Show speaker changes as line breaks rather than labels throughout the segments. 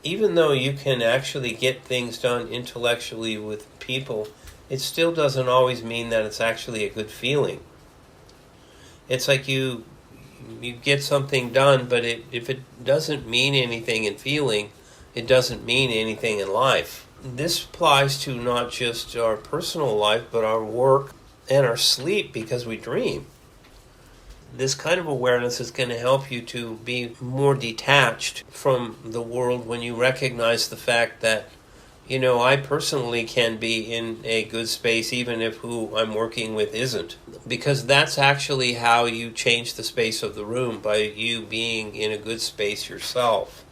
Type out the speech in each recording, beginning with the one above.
even though you can actually get things done intellectually with people, it still doesn't always mean that it's actually a good feeling. It's like you get something done, but if it doesn't mean anything in feeling, it doesn't mean anything in life. This applies to not just our personal life, but our work and our sleep, because we dream. This kind of awareness is going to help you to be more detached from the world when you recognize the fact that, I personally can be in a good space even if who I'm working with isn't. Because that's actually how you change the space of the room, by you being in a good space yourself.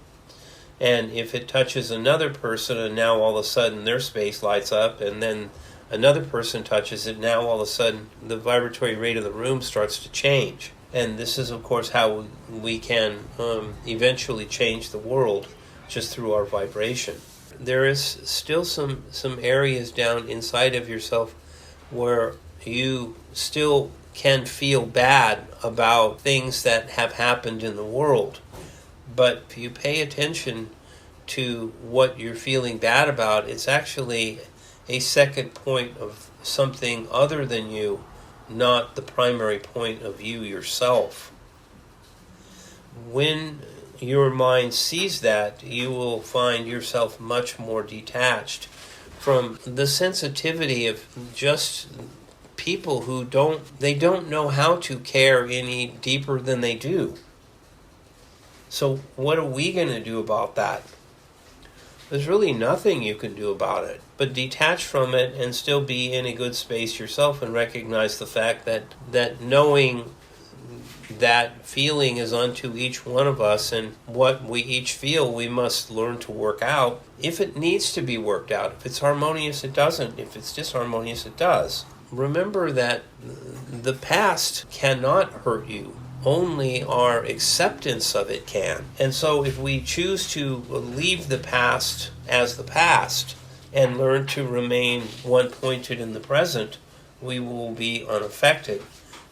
And if it touches another person and now all of a sudden their space lights up, and then another person touches it, now all of a sudden the vibratory rate of the room starts to change. And this is, of course, how we can eventually change the world, just through our vibration. There is still some areas down inside of yourself where you still can feel bad about things that have happened in the world. But if you pay attention to what you're feeling bad about, it's actually a second point of something other than you, not the primary point of you yourself. When your mind sees that, you will find yourself much more detached from the sensitivity of just people who don't know how to care any deeper than they do. So what are we going to do about that? There's really nothing you can do about it, but detach from it and still be in a good space yourself, and recognize the fact that knowing that feeling is unto each one of us, and what we each feel we must learn to work out. If it needs to be worked out, if it's harmonious, it doesn't. If it's disharmonious, it does. Remember that the past cannot hurt you. Only our acceptance of it can. And so if we choose to leave the past as the past and learn to remain one-pointed in the present, we will be unaffected,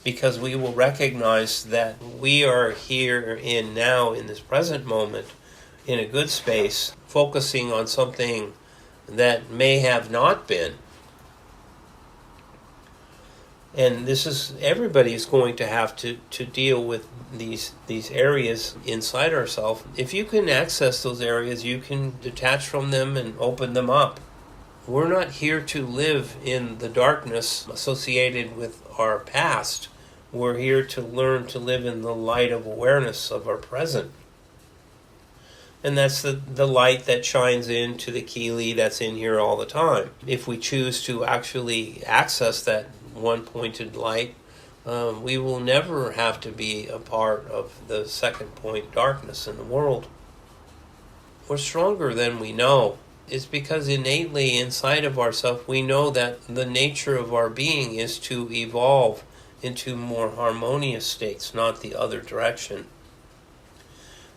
because we will recognize that we are here in now, in this present moment, in a good space, focusing on something that may have not been. And this is, everybody is going to have to deal with these areas inside ourselves. If you can access those areas, you can detach from them and open them up. We're not here to live in the darkness associated with our past. We're here to learn to live in the light of awareness of our present. And that's the light that shines into the Kelee that's in here all the time. If we choose to actually access that one-pointed light, we will never have to be a part of the second point darkness in the world. We're stronger than we know. It's because innately inside of ourselves we know that the nature of our being is to evolve into more harmonious states, not the other direction.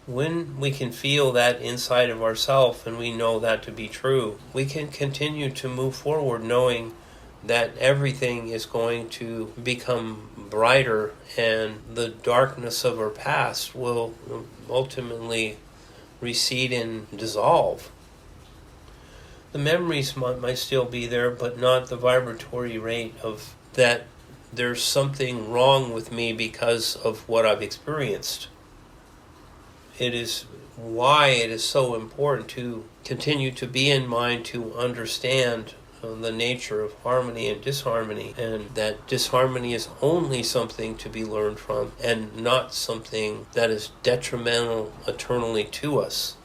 When we can feel that inside of ourselves, and we know that to be true, we can continue to move forward knowing that everything is going to become brighter, and the darkness of our past will ultimately recede and dissolve. The memories might still be there, but not the vibratory rate of that there's something wrong with me because of what I've experienced. It is why it is so important to continue to be in mind to understand the nature of harmony and disharmony, and that disharmony is only something to be learned from and not something that is detrimental eternally to us.